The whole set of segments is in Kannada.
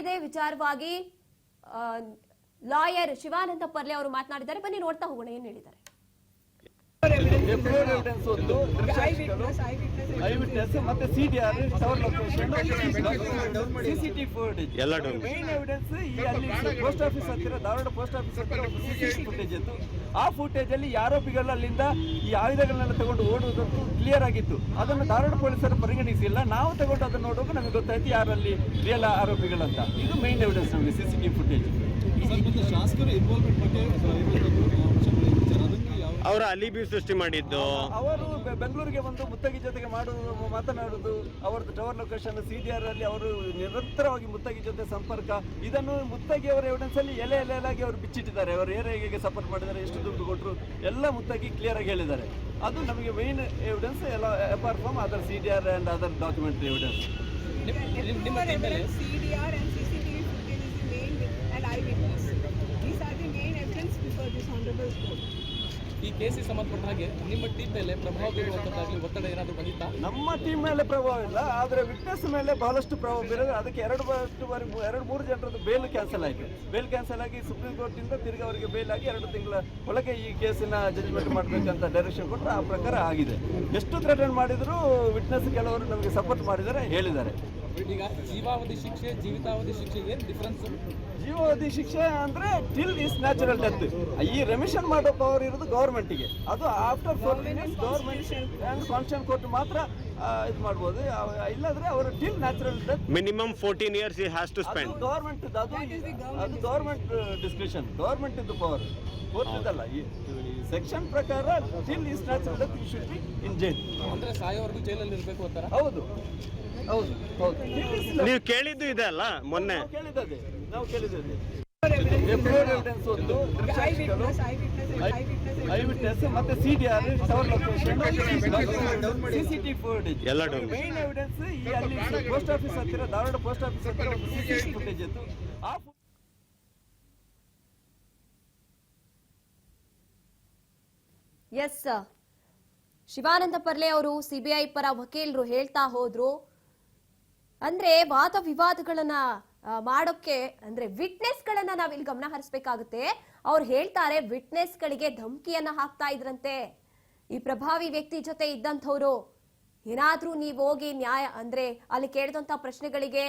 ಇದೇ ವಿಚಾರವಾಗಿ ಲಾಯರ್ ಶಿವಾನಂದ ಪರ್ಲೆ ಅವರು ಮಾತನಾಡಿದ್ದಾರೆ. ಬನ್ನಿ ನೋಡ್ತಾ ಹೋಗೋಣ ಏನ್ ಹೇಳಿದ್ದಾರೆ. ಎವಿಡೆನ್ಸ್ ಒಂದು ಐ ವಿಟ್ನೆಸ್ ಮತ್ತೆ CDR tower location CCTV footage main evidence ಈ ಅಲ್ಲಿ ಪೋಸ್ಟ್ ಆಫೀಸ್ ಹತ್ತಿರ ಧಾರವಾಡ ಪೋಸ್ಟ್ ಆಫೀಸ್ ಹತ್ತಿರ ಒಂದು ಸಿಸಿಟಿವಿ ಫುಟೇಜ್ ಇತ್ತು. ಆ ಫುಟೇಜ್ ಅಲ್ಲಿ ಆರೋಪಿಗಳು ಅಲ್ಲಿಂದ ಈ ಆಯುಧಗಳನ್ನೆಲ್ಲ ತಗೊಂಡು ಓಡುವುದಂತೂ ಕ್ಲಿಯರ್ ಆಗಿತ್ತು. ಅದನ್ನು ಧಾರವಾಡ ಪೊಲೀಸರು ಪರಿಗಣಿಸಿಲ್ಲ. ನಾವು ತಗೊಂಡು ಅದನ್ನು ನೋಡುವಾಗ ನಮಗೆ ಗೊತ್ತಾಯ್ತು ಯಾರಲ್ಲಿ ರಿಯಲ್ ಆರೋಪಿಗಳಂತ. ಇದು ಮೇನ್ ಎವಿಡೆನ್ಸ್ ನಮಗೆ ಸಿಸಿಟಿವಿ ಫುಟೇಜ್. ಶಾಸಕರು ಇನ್ವಾಲ್ವ್ಮೆಂಟ್ ಬಗ್ಗೆ ಅವರ ಅಲಿಬಿ ಸೃಷ್ಟಿ ಮಾಡಿದ್ದು, ಅವರು ಬೆಂಗಳೂರಿಗೆ ಬಂದು ಮುತ್ತಗಿ ಜೊತೆಗೆ ಮಾತನಾಡುವುದು, ಅವರದ್ದು ಟವರ್ ಲೊಕೇಶನ್ ಸಿಡಿಆರ್ ಅಲ್ಲಿ ಅವರು ನಿರಂತರವಾಗಿ ಮುತ್ತಗಿ ಜೊತೆ ಸಂಪರ್ಕ, ಇದನ್ನು ಮುತ್ತಗಿ ಅವರ ಎವಿಡೆನ್ಸ್ ಅಲ್ಲಿ ಎಲೆಯಾಗಿ ಅವರು ಬಿಚ್ಚಿಟ್ಟಿದ್ದಾರೆ. ಅವರು ಹೇಗೆ ಸಪೋರ್ಟ್ ಮಾಡಿದ್ದಾರೆ, ಎಷ್ಟು ದುಡ್ಡು ಕೊಟ್ಟರು ಎಲ್ಲ ಮುತ್ತಗಿ ಕ್ಲಿಯರ್ ಆಗಿ ಹೇಳಿದ್ದಾರೆ. ಅದು ನಮಗೆ ಮೇನ್ ಎವಿಡೆನ್ಸ್ ಎಲ್ಲ apart from other CDR and other documentary evidence. ಈ ಕೇಸಿಗೆ ಸಂಬಂಧಪಟ್ಟ ಹಾಗೆ ನಿಮ್ಮ ಟೀಮ್ ಮೇಲೆ ಪ್ರಭಾವ ಬೀರುವಂತದ್ದಾಗಲಿ ಒತ್ತಡ ಏನಾದರೂ ಬಂದಿತ್ತಾ? ನಮ್ಮ ಟೀಮ್ ಮೇಲೆ ಪ್ರಭಾವ ಇಲ್ಲ, ಆದರೆ ವಿಟ್ನೆಸ್ ಮೇಲೆ ಬಹಳಷ್ಟು ಪ್ರಭಾವ ಬೀರಿದೆ. ಅದಕ್ಕೆ ಎರಡು ಮೂರು ಜನರದ್ದು ಬೇಲ್ ಕ್ಯಾನ್ಸಲ್ ಆಯಿತು. ಬೇಲ್ ಕ್ಯಾನ್ಸಲ್ ಆಗಿ ಸುಪ್ರೀಂ ಕೋರ್ಟಿಂದ ತಿರುಗಿ ಅವರಿಗೆ ಬೇಲ್ ಆಗಿ 2 ತಿಂಗಳ ಒಳಗೆ ಈ ಕೇಸಿನ ಜಡ್ಜ್ಮೆಂಟ್ ಮಾಡಬೇಕಂತ ಡೈರೆಕ್ಷನ್ ಕೊಟ್ಟರೆ ಆ ಪ್ರಕಾರ ಆಗಿದೆ. ಎಷ್ಟು ಥ್ರೆಟನ್ ಮಾಡಿದರೂ ವಿಟ್ನೆಸ್ ಕೆಲವರು ನಮಗೆ ಸಪೋರ್ಟ್ ಮಾಡಿದ್ದಾರೆ, ಹೇಳಿದ್ದಾರೆ. ಈಗ ಜೀವಾವಧಿ ಶಿಕ್ಷೆ ಜೀವಿತಾವಧಿ ಶಿಕ್ಷೆ ಏನು ಡಿಫ್ರೆನ್ಸ್? ಜೀವಾವಧಿ ಶಿಕ್ಷೆ ಅಂದ್ರೆ ಟಿಲ್ ಇಸ್ ನ್ಯಾಚುರಲ್ ಡೆತ್. ಈ ರೆಮಿಷನ್ ಮಾಡೋ ಪವರ್ ಇರೋದು ಗವರ್ಮೆಂಟಿಗೆ. ಅದು after 4 years government and constitution court ಮಾತ್ರ ಇದು ಮಾಡ್ಬೋದು. ಇಲ್ಲಾಂದ್ರೆ ಅವರು till natural death minimum 14 years he has to spend. Government ಅದು ಗವರ್ಮೆಂಟ್ ಡಿಸ್ಕ್ರಿಷನ್, ಗವರ್ಮೆಂಟ್ ಇದು ಪವರ್, ಕೋರ್ಟ್ ಇದಲ್ಲ. ಈ ಸೆಕ್ಷನ್ ಪ್ರಕಾರ till his natural death you should be in jail. ಅಂದ್ರೆ ಸಾಯೋವರೆಗೂ ಜೈಲಲ್ಲಿ ಇರಬೇಕು ಅಂತಾರ? ಹೌದು ಹೌದು ಹೌದು. ನೀವು ಕೇಳಿದ್ದು ಇದೆ ಅಲ್ಲ ಮೊನ್ನೆ? ನಾವು ಕೇಳಿದ್ದೇವೆ. ಎವಿಡೆನ್ಸ್ ಒಂದು ಐ ವಿಟ್ನೆಸ್ ಮತ್ತೆ CDR tower location CCTV footage ಎಲ್ಲ ಮೇನ್ ಎವಿಡೆನ್ಸ್ ಈ ಅಲ್ಲಿ ಪೋಸ್ಟ್ ಆಫೀಸ್ ಹತ್ತಿರ ಧಾರವಾಡ ಪೋಸ್ಟ್ ಆಫೀಸ್ ಹತ್ತಿರ ಒಂದು ಸಿಸಿಟಿವಿ ಫುಟೇಜ್ ಇತ್ತು. ಆ ಎಸ್, ಶಿವಾನಂದ ಪರ್ಲೆ ಅವರು ಸಿಬಿಐ ಪರ ವಕೀಲರು ಹೇಳ್ತಾ ಹೋದ್ರು. ಅಂದ್ರೆ ವಾದ ವಿವಾದಗಳನ್ನ ಮಾಡೋಕೆ ಅಂದ್ರೆ ವಿಟ್ನೆಸ್ ಗಳನ್ನ ನಾವಿಲ್ಲಿ ಗಮನ ಹರಿಸಬೇಕಾಗುತ್ತೆ. ಅವ್ರು ಹೇಳ್ತಾರೆ ವಿಟ್ನೆಸ್ ಗಳಿಗೆ ಧಮಕಿಯನ್ನ ಹಾಕ್ತಾ ಇದ್ರಂತೆ. ಈ ಪ್ರಭಾವಿ ವ್ಯಕ್ತಿ ಜೊತೆ ಇದ್ದಂಥವ್ರು ಏನಾದ್ರೂ ನೀವು ಹೋಗಿ ನ್ಯಾಯ ಅಂದ್ರೆ ಅಲ್ಲಿ ಕೇಳಿದಂತ ಪ್ರಶ್ನೆಗಳಿಗೆ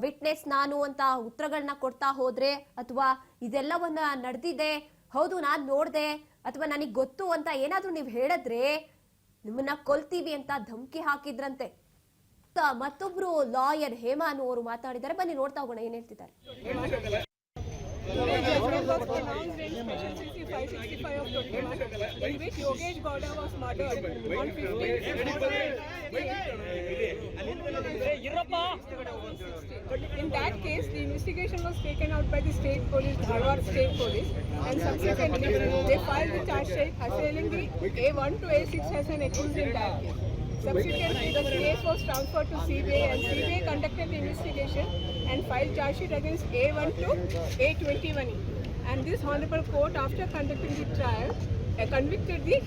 ವಿಟ್ನೆಸ್ ನಾನು ಅಂತ ಉತ್ತರಗಳನ್ನ ಕೊಡ್ತಾ ಹೋದ್ರೆ, ಅಥವಾ ಇದೆಲ್ಲವನ್ನ ನಡೆದಿದೆ, ಹೌದು ನಾನ್ ನೋಡ್ದೆ, ಅಥವಾ ನನಗ್ ಗೊತ್ತು ಅಂತ ಏನಾದ್ರೂ ನೀವು ಹೇಳಿದ್ರೆ ನಿಮ್ಮನ್ನ ಕೊಲ್ತೀವಿ ಅಂತ ಧಮಕಿ ಹಾಕಿದ್ರಂತೆ. ಮತ್ತೊಬ್ರು ಲಾಯರ್ ಹೇಮಾನು ಅವರು ಮಾತಾಡಿದ್ದಾರೆ. ಬನ್ನಿ ನೋಡ್ತಾ ಹೋಗೋಣ ಏನ್ ಹೇಳ್ತಿದ್ದಾರೆ. In that case, the investigation was taken out by the state police, Dharwad State Police, and subsequently they filed the charge sheet assailing the A1 to A6 as an accused in that case. Subsequently, the case was transferred to CBI, and CBI conducted the investigation and filed charge sheet against A1 to A21. And this honorable court, after conducting the trial, convicted the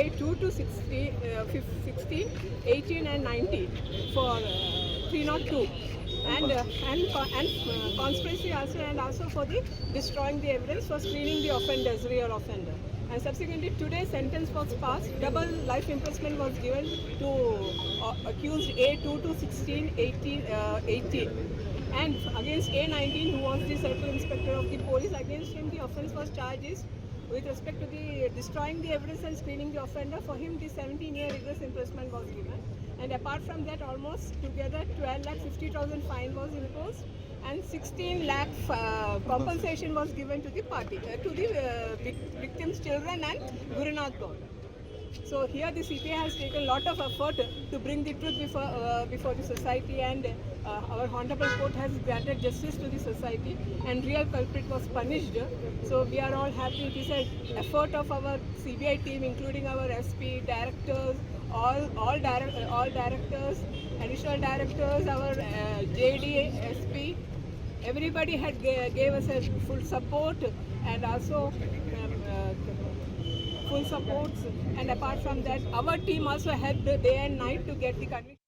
A2 to 16, 18 and 19 for 302. And conspiracy also, and also for the destroying the evidence for screening the offenders, real offender. And subsequently today sentence was passed. Double life imprisonment was given to accused A2 to 16, 18. And against A19, who was the circle inspector of the police, against him the offence was charges with respect to the destroying the evidence and screening the offender. For him the 17-year rigorous imprisonment was given. And apart from that, almost together 12,50,000 fine was imposed, and 16 lakh compensation was given to the party, to the victims' children and Gurinath God. So here the CPI has taken a lot of effort to bring the truth before the society, and our honorable court has granted justice to the society, and real culprit was punished. So we are all happy. It is an effort of our CBI team, including our SP, directors, all directors, additional directors, our JD, SP. Everybody had gave us a full support, and also full supports. And apart from that, our team also helped day and night to get the conviction.